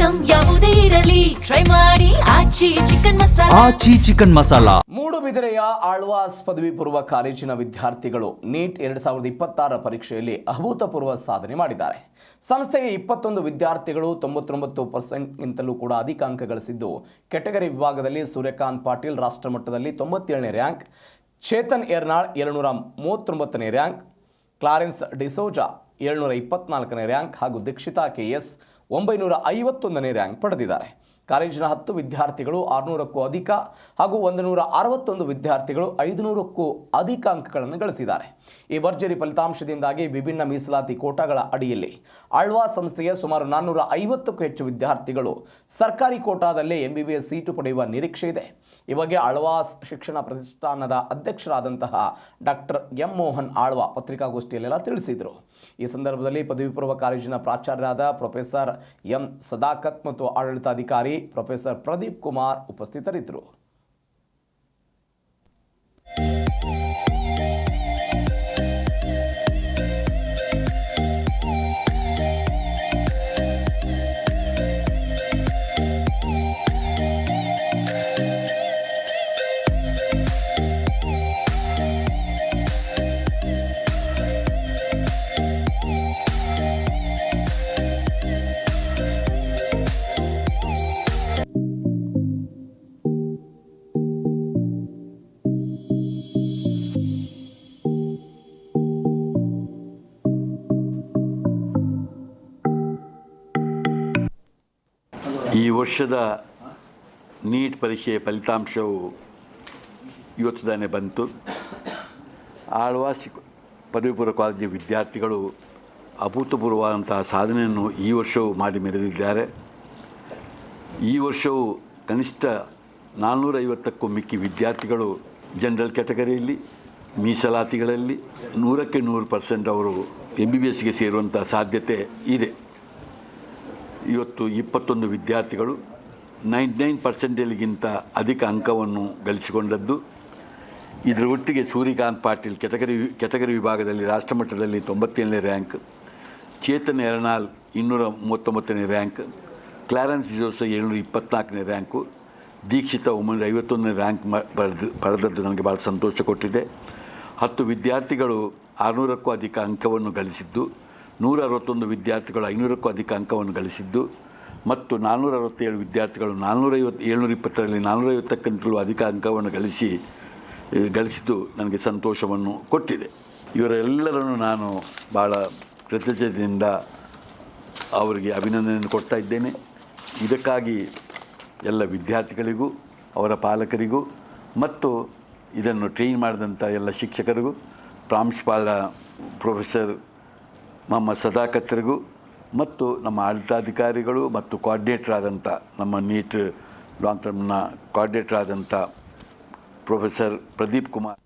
Item ಯಾವುದೇ ಇರಲಿ try ಮಾಡಿ ಆಚಿ ಚಿಕನ್ ಮಸಾಲಾ. ಮೂಡುಬಿದಿರೆಯ ಆಳ್ವಾಸ್ ಪದವಿ ಪೂರ್ವ ಕಾಲೇಜಿನ ವಿದ್ಯಾರ್ಥಿಗಳು ನೀಟ್ 2026 ಪರೀಕ್ಷೆಯಲ್ಲಿ ಅಭೂತಪೂರ್ವ ಸಾಧನೆ ಮಾಡಿದ್ದಾರೆ. ಸಂಸ್ಥೆಯ 21 ವಿದ್ಯಾರ್ಥಿಗಳು 99%ಗಿಂತಲೂ ಕೂಡ ಅಧಿಕ ಅಂಕ ಗಳಿಸಿದ್ದು, ಕೆಟಗರಿ ವಿಭಾಗದಲ್ಲಿ ಸೂರ್ಯಕಾಂತ್ ಪಾಟೀಲ್ ರಾಷ್ಟ್ರಮಟ್ಟದಲ್ಲಿ 97ನೇ ರ್ಯಾಂಕ್, ಚೇತನ್ ಯರ್ನಾಳ್ 739ನೇ ರ್ಯಾಂಕ್, ಕ್ಲಾರೆನ್ಸ್ ಡಿಸೋಜಾ 724ನೇ ರ್ಯಾಂಕ್ ಹಾಗೂ ದೀಕ್ಷಿತಾ ಕೆಎಸ್ 951ನೇ ರ್ಯಾಂಕ್ ಪಡೆದಿದ್ದಾರೆ. ಕಾಲೇಜಿನ 10 ವಿದ್ಯಾರ್ಥಿಗಳು 600ಕ್ಕೂ ಅಧಿಕ ಹಾಗೂ 161 ವಿದ್ಯಾರ್ಥಿಗಳು 500ಕ್ಕೂ ಅಧಿಕ ಅಂಕಗಳನ್ನು ಗಳಿಸಿದ್ದಾರೆ. ಈ ಭರ್ಜರಿ ಫಲಿತಾಂಶದಿಂದಾಗಿ ವಿಭಿನ್ನ ಮೀಸಲಾತಿ ಕೋಟಾಗಳ ಅಡಿಯಲ್ಲಿ ಆಳ್ವಾಸ್ ಸಂಸ್ಥೆಯ ಸುಮಾರು 450ಕ್ಕೂ ಹೆಚ್ಚು ವಿದ್ಯಾರ್ಥಿಗಳು ಸರ್ಕಾರಿ ಕೋಟಾದಲ್ಲೇ MBBS ಸೀಟು ಪಡೆಯುವ ನಿರೀಕ್ಷೆ ಇದೆ. ಈ ಬಗ್ಗೆ ಆಳ್ವಾಸ್ ಶಿಕ್ಷಣ ಪ್ರತಿಷ್ಠಾನದ ಅಧ್ಯಕ್ಷರಾದಂತಹ ಡಾಕ್ಟರ್ ಎಂ ಮೋಹನ್ ಆಳ್ವ ಪತ್ರಿಕಾಗೋಷ್ಠಿಯಲ್ಲೆಲ್ಲ ತಿಳಿಸಿದರು. ಈ ಸಂದರ್ಭದಲ್ಲಿ ಪದವಿ ಪೂರ್ವ ಕಾಲೇಜಿನ ಪ್ರಾಚಾರ್ಯರಾದ ಪ್ರೊಫೆಸರ್ ಎಂ ಸದಾಕತ್ ಮತ್ತು ಆಡಳಿತಾಧಿಕಾರಿ ಪ್ರೊಫೆಸರ್ ಪ್ರದೀಪ್ ಕುಮಾರ್ ಉಪಸ್ಥಿತರಿದ್ದರು. ಈ ವರ್ಷದ ನೀಟ್ ಪರೀಕ್ಷೆಯ ಫಲಿತಾಂಶವು ಇವತ್ತು ತಾನೇ ಬಂತು. ಆಳ್ವಾಸ್ ಪದವಿ ಪೂರ್ವ ಕಾಲೇಜಿನ ವಿದ್ಯಾರ್ಥಿಗಳು ಅಭೂತಪೂರ್ವವಾದಂತಹ ಸಾಧನೆಯನ್ನು ಈ ವರ್ಷವೂ ಮಾಡಿ ಮೆರೆದಿದ್ದಾರೆ. ಈ ವರ್ಷವೂ ಕನಿಷ್ಠ 450ಕ್ಕೂ ಮಿಕ್ಕಿ ವಿದ್ಯಾರ್ಥಿಗಳು ಜನರಲ್ ಕ್ಯಾಟಗರಿಯಲ್ಲಿ, ಮೀಸಲಾತಿಗಳಲ್ಲಿ 100ಕ್ಕೆ 100% ಅವರು MBBSಗೆ ಸೇರುವಂಥ ಸಾಧ್ಯತೆ ಇದೆ. ಇವತ್ತು 21 ವಿದ್ಯಾರ್ಥಿಗಳು 99%ಗಿಂತ ಅಧಿಕ ಅಂಕವನ್ನು ಗಳಿಸಿಕೊಂಡದ್ದು. ಇದರ ಒಟ್ಟಿಗೆ ಸೂರ್ಯಕಾಂತ್ ಪಾಟೀಲ್ ಕೆಟಗರಿ ವಿಭಾಗದಲ್ಲಿ ರಾಷ್ಟ್ರಮಟ್ಟದಲ್ಲಿ 97ನೇ ರ್ಯಾಂಕ್, ಚೇತನ್ ಯರ್ನಾಳ್ 239ನೇ ರ್ಯಾಂಕ್, ಕ್ಲಾರೆನ್ಸ್ ಡಿಸೋಜಾ 724ನೇ ರ್ಯಾಂಕು, ದೀಕ್ಷಿತಾ 951ನೇ ರ್ಯಾಂಕ್ ಪಡೆದದ್ದು ನನಗೆ ಭಾಳ ಸಂತೋಷ ಕೊಟ್ಟಿದೆ. 10 ವಿದ್ಯಾರ್ಥಿಗಳು 600ಕ್ಕೂ ಅಧಿಕ ಅಂಕವನ್ನು ಗಳಿಸಿದ್ದು, 161 ವಿದ್ಯಾರ್ಥಿಗಳು 500ಕ್ಕೂ ಅಧಿಕ ಅಂಕವನ್ನು ಗಳಿಸಿದ್ದು ಮತ್ತು 467 ವಿದ್ಯಾರ್ಥಿಗಳು 720ರಲ್ಲಿ 450ಕ್ಕಿಂತಲೂ ಅಧಿಕ ಅಂಕವನ್ನು ಗಳಿಸಿದ್ದು ನನಗೆ ಸಂತೋಷವನ್ನು ಕೊಟ್ಟಿದೆ. ಇವರೆಲ್ಲರನ್ನು ನಾನು ಭಾಳ ಕೃತಜ್ಞತೆಯಿಂದ ಅವರಿಗೆ ಅಭಿನಂದನೆಯನ್ನು ಕೊಡ್ತಾ ಇದ್ದೇನೆ. ಇದಕ್ಕಾಗಿ ಎಲ್ಲ ವಿದ್ಯಾರ್ಥಿಗಳಿಗೂ, ಅವರ ಪಾಲಕರಿಗೂ ಮತ್ತು ಇದನ್ನು ಟ್ರೈನ್ ಮಾಡಿದಂಥ ಎಲ್ಲ ಶಿಕ್ಷಕರಿಗೂ, ಪ್ರಾಂಶುಪಾಲ ಪ್ರೊಫೆಸರ್ ಮೊಹಮ್ಮದ್ ಸದಾಕತ್ರಿಗೂ ಮತ್ತು ನಮ್ಮ ಆಡಳಿತಾಧಿಕಾರಿಗಳು ಮತ್ತು ಕೋಆರ್ಡಿನೇಟರ್ ಆದಂಥ ನಮ್ಮ ನೀಟ್ ಲಾಂಗ್ ಟರ್ಮ್ನ ಕೋಆರ್ಡಿನೇಟರ್ ಆದಂಥ ಪ್ರೊಫೆಸರ್ ಪ್ರದೀಪ್ ಕುಮಾರ್